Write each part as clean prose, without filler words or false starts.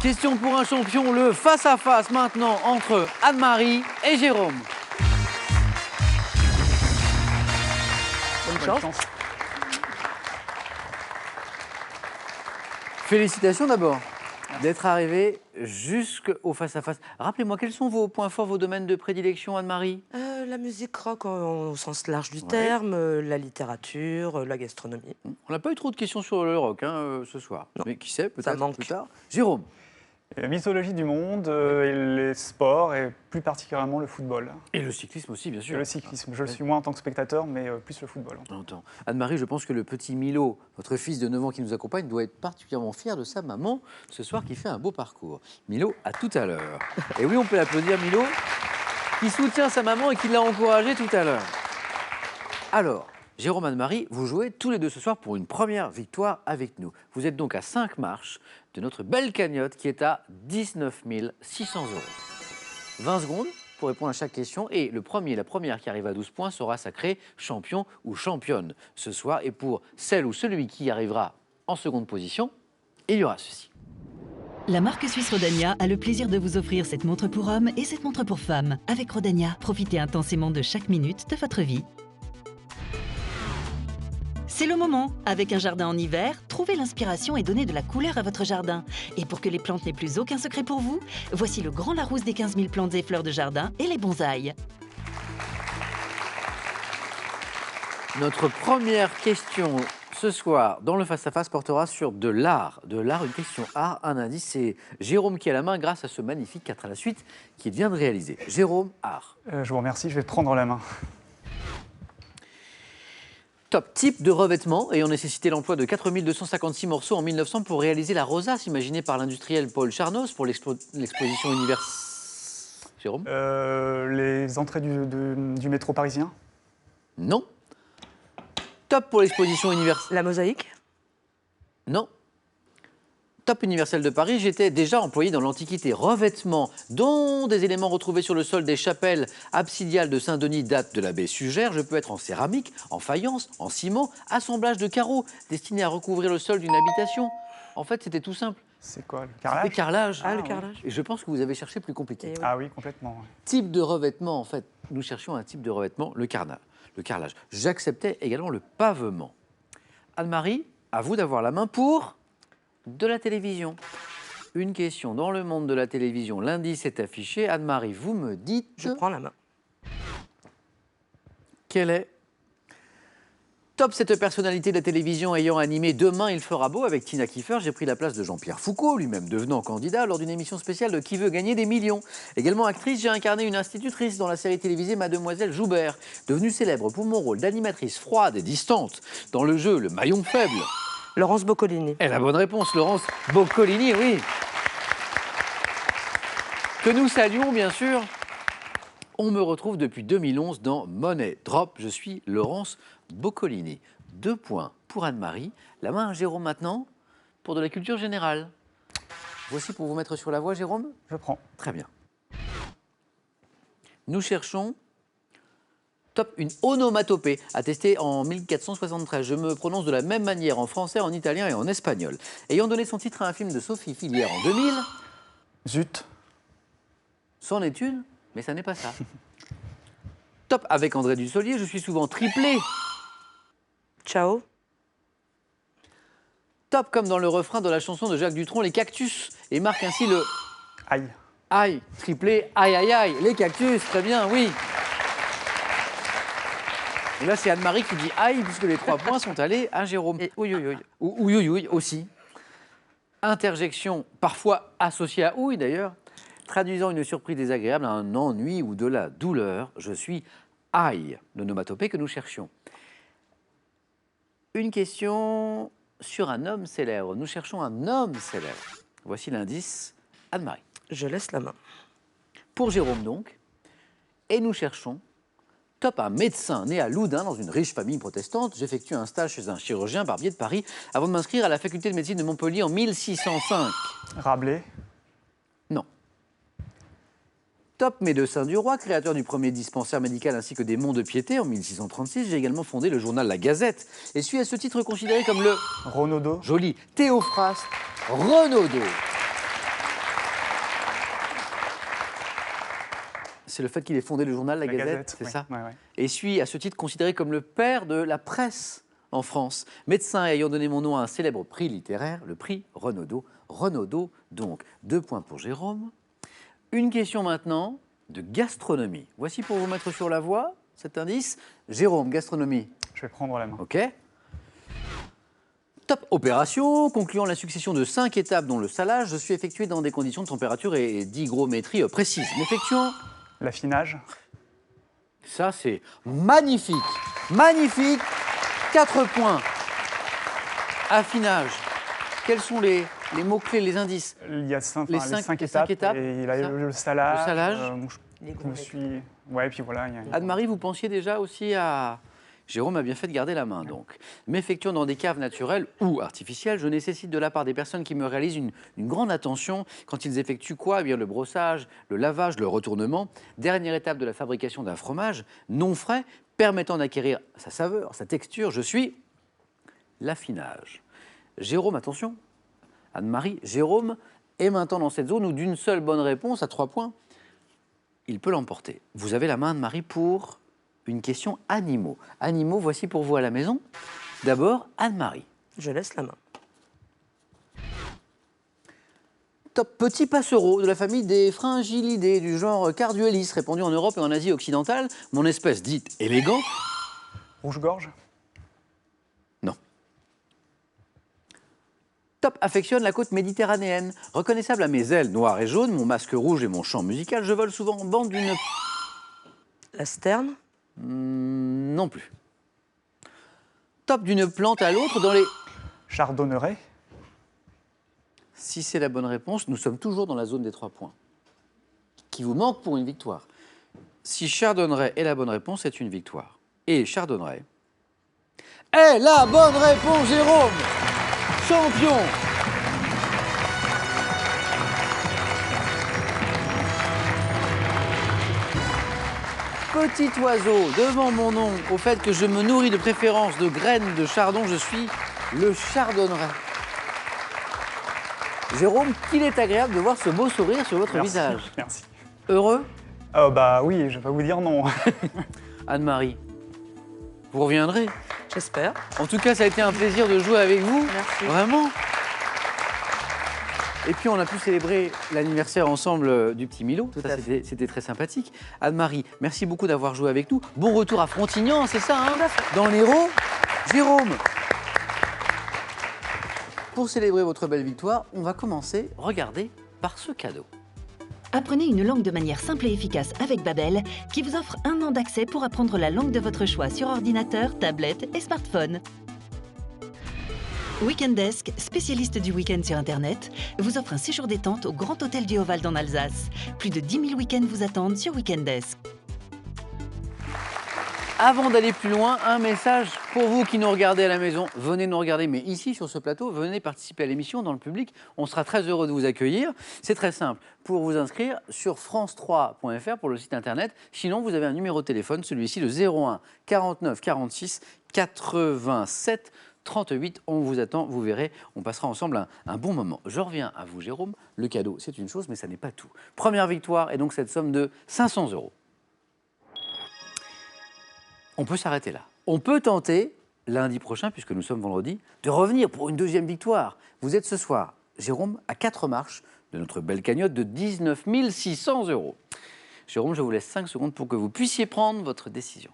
Question pour un champion, le face-à-face maintenant entre Anne-Marie et Jérôme. Bonne chance. Félicitations d'abord d'être arrivé jusqu'au face-à-face. Rappelez-moi, quels sont vos points forts, vos domaines de prédilection, Anne-Marie? La musique rock au sens large du Ouais. terme, la littérature, la gastronomie. On n'a pas eu trop de questions sur le rock ce soir. Non. Mais qui sait, Ça peut-être manque. plus tard. Jérôme. La mythologie du monde et les sports, et plus particulièrement le football. Et le cyclisme aussi, bien Et sûr. le cyclisme. Je le suis moins en tant que spectateur, mais plus le football. On entend. Anne-Marie, je pense que le petit Milo, votre fils de 9 ans qui nous accompagne, doit être particulièrement fier de sa maman ce soir qui fait un beau parcours. Milo, à tout à l'heure. Et oui, on peut l'applaudir, Milo, qui soutient sa maman et qui l'a encouragé tout à l'heure. Alors, Jérôme, Anne-Marie, vous jouez tous les deux ce soir pour une première victoire avec nous. Vous êtes donc à 5 marches de notre belle cagnotte qui est à 19 600 €. 20 secondes pour répondre à chaque question et le premier, la première qui arrive à 12 points sera sacré champion ou championne ce soir. Et pour celle ou celui qui arrivera en seconde position, il y aura ceci. La marque suisse Rodania a le plaisir de vous offrir cette montre pour hommes et cette montre pour femmes. Avec Rodania, profitez intensément de chaque minute de votre vie. C'est le moment. Avec un jardin en hiver, trouvez l'inspiration et donnez de la couleur à votre jardin. Et pour que les plantes n'aient plus aucun secret pour vous, voici le grand Larousse des 15 000 plantes et fleurs de jardin et les bonsaïs. Notre première question ce soir dans le face-à-face portera sur de l'art. De l'art, une question art, un indice, c'est Jérôme qui a la main grâce à ce magnifique 4 à la suite qu'il vient de réaliser. Jérôme, art. Je vous remercie, je vais prendre la main. Top type de revêtement ayant nécessité l'emploi de 4256 morceaux en 1900 pour réaliser la rosace imaginée par l'industriel Paul Charnos pour l'exposition universelle. Jérôme? Les entrées du métro parisien. Non. Top pour l'exposition universelle. La mosaïque. Non. Top universel de Paris, j'étais déjà employé dans l'Antiquité. Revêtement, dont des éléments retrouvés sur le sol des chapelles absidiales de Saint-Denis datent de l'abbé Sugère. Je peux être en céramique, en faïence, en ciment, assemblage de carreaux destinés à recouvrir le sol d'une habitation. En fait, c'était tout simple. C'est quoi, le Le carrelage? carrelage. Ah, le carrelage. Et je pense que vous avez cherché plus compliqué. Et oui. Ah oui, complètement. Ouais. Type de revêtement, en fait, nous cherchions un type de revêtement, le carrelage. J'acceptais également le pavement. Anne-Marie, à vous d'avoir la main pour de la télévision. Une question dans le monde de la télévision. L'indice est affiché. Anne-Marie, vous me dites... Je prends la main. Quelle est top cette personnalité de la télévision ayant animé Demain il fera beau avec Tina Kiefer? J'ai pris la place de Jean-Pierre Foucault, lui-même devenant candidat lors d'une émission spéciale de Qui veut gagner des millions. Également actrice, j'ai incarné une institutrice dans la série télévisée Mademoiselle Joubert, devenue célèbre pour mon rôle d'animatrice froide et distante dans le jeu Le Maillon Faible. Laurence Boccolini. Et la bonne réponse, Laurence Boccolini, oui. Que nous saluons, bien sûr. On me retrouve depuis 2011 dans Money Drop. Je suis Laurence Boccolini. 2 points pour Anne-Marie. La main à Jérôme maintenant pour de la culture générale. Voici pour vous mettre sur la voie, Jérôme. Je prends. Très bien. Nous cherchons top une onomatopée attestée en 1473. Je me prononce de la même manière en français, en italien et en espagnol. Ayant donné son titre à un film de Sophie Filière en 2000, Zut. c'en est une, mais ça n'est pas ça. Top avec André Dussolier, je suis souvent triplé. Ciao. Top comme dans le refrain de la chanson de Jacques Dutronc, les cactus, et marque ainsi le Aïe. aïe, triplé, aïe aïe aïe, les cactus, très bien, oui. Et là, c'est Anne-Marie qui dit aïe, puisque les 3 points sont allés à Jérôme. Et oui, oui, oui. Ou oui, oui, oui, aussi. Interjection, parfois associée à ouille d'ailleurs, traduisant une surprise désagréable à un ennui ou de la douleur. Je suis aïe, l'onomatopée que nous cherchions. Une question sur un homme célèbre. Nous cherchons un homme célèbre. Voici l'indice, Anne-Marie. Je laisse la main. Pour Jérôme donc. Et nous cherchons top un médecin né à Loudun dans une riche famille protestante. J'effectue un stage chez un chirurgien barbier de Paris avant de m'inscrire à la faculté de médecine de Montpellier en 1605. Rabelais. Non. Top médecin du roi, créateur du premier dispensaire médical ainsi que des monts de piété en 1636. J'ai également fondé le journal La Gazette et suis à ce titre considéré comme le Renaudot. joli Théophraste Renaudot. C'est le fait qu'il ait fondé le journal La Gazette, c'est oui. ça? Ouais, ouais. Et suis à ce titre considéré comme le père de la presse en France. Médecin ayant donné mon nom à un célèbre prix littéraire, le prix Renaudot. Renaudot, donc 2 points pour Jérôme. Une question maintenant de gastronomie. Voici pour vous mettre sur la voie cet indice. Jérôme, gastronomie. Je vais prendre la main. OK. Top opération, concluant la succession de 5 étapes dont le salage, je suis effectué dans des conditions de température et d'hygrométrie précises. M'effectuant, L'affinage. ça c'est magnifique, magnifique, 4 points. Affinage, quels sont les mots-clés, les indices? Il y a Les les cinq 5 étapes, et il a ça. le salage. Le salage. Je me suis... Ouais, puis voilà. Anne-Marie, vous pensiez déjà aussi à... Jérôme a bien fait de garder la main, donc. M'effectuant dans des caves naturelles ou artificielles, je nécessite de la part des personnes qui me réalisent une grande attention quand ils effectuent quoi? Eh bien, le brossage, le lavage, le retournement. Dernière étape de la fabrication d'un fromage non frais, permettant d'acquérir sa saveur, sa texture. Je suis l'affinage. Jérôme, attention. Anne-Marie, Jérôme est maintenant dans cette zone où d'une seule bonne réponse à 3 points, il peut l'emporter. Vous avez la main, Anne-Marie, pour une question animaux. Animaux, voici pour vous à la maison. D'abord, Anne-Marie. Je laisse la main. Top petit passereau de la famille des fringillidés du genre Carduelis, répandu en Europe et en Asie occidentale. Mon espèce dite élégante. Rouge-gorge. Non. Top affectionne la côte méditerranéenne. Reconnaissable à mes ailes noires et jaunes, mon masque rouge et mon chant musical, je vole souvent en bande d'une... La sterne. Non plus. Top d'une plante à l'autre dans les... Chardonneret. Si c'est la bonne réponse, nous sommes toujours dans la zone des 3 points. Qui vous manque pour une victoire. Si Chardonneret est la bonne réponse, c'est une victoire. Et Chardonneret est la bonne réponse, Jérôme! Champion! Petit oiseau, devant mon nom, au fait que je me nourris de préférence de graines de chardon, je suis le chardonneret. Jérôme, qu'il est agréable de voir ce beau sourire sur votre Merci, visage. Merci. Heureux? Bah oui, je vais pas vous dire non. Anne-Marie, vous reviendrez. J'espère. En tout cas, ça a été un plaisir de jouer avec vous. Merci. Vraiment. Et puis, on a pu célébrer l'anniversaire ensemble du petit Milo. Tout Ça, à fait. c'était très sympathique. Anne-Marie, merci beaucoup d'avoir joué avec nous. Bon retour à Frontignan, c'est ça, hein, dans l'Hérault. Jérôme, pour célébrer votre belle victoire, on va commencer, regardez, par ce cadeau. Apprenez une langue de manière simple et efficace avec Babel, qui vous offre 1 an d'accès pour apprendre la langue de votre choix sur ordinateur, tablette et smartphone. Weekend Desk, spécialiste du week-end sur Internet, vous offre un séjour détente au Grand Hôtel du Haut-Val en Alsace. Plus de 10 000 week-ends vous attendent sur Weekend Desk. Avant d'aller plus loin, un message pour vous qui nous regardez à la maison. Venez nous regarder, mais ici, sur ce plateau, venez participer à l'émission dans le public. On sera très heureux de vous accueillir. C'est très simple. Pour vous inscrire sur france3.fr pour le site internet. Sinon, vous avez un numéro de téléphone, celui-ci, le 01 49 46 87 38. On vous attend, vous verrez, on passera ensemble un bon moment. Je reviens à vous, Jérôme. Le cadeau, c'est une chose, mais ça n'est pas tout. Première victoire, et donc cette somme de 500 €. On peut s'arrêter là. On peut tenter, lundi prochain, puisque nous sommes vendredi, de revenir pour une deuxième victoire. Vous êtes ce soir, Jérôme, à 4 marches de notre belle cagnotte de 19 600 €. Jérôme, je vous laisse 5 secondes pour que vous puissiez prendre votre décision.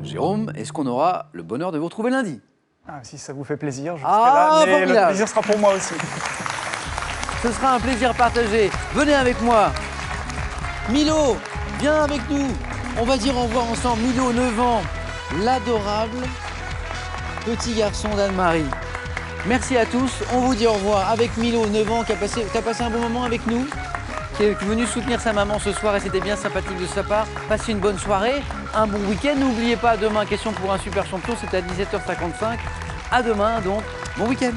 Jérôme, est-ce qu'on aura le bonheur de vous retrouver lundi? Ah, si ça vous fait plaisir, je serai Ah, là, mais le formidable. plaisir sera pour moi aussi. Ce sera un plaisir partagé. Venez avec moi. Milo, viens avec nous. On va dire au revoir ensemble. Milo, 9 ans, l'adorable petit garçon d'Anne-Marie. Merci à tous. On vous dit au revoir avec Milo, 9 ans, qui a passé un bon moment avec nous, qui est venu soutenir sa maman ce soir et c'était bien sympathique de sa part. Passez une bonne soirée, un bon week-end. N'oubliez pas, demain, question pour un super champion, c'est à 17h55. À demain, donc, bon week-end.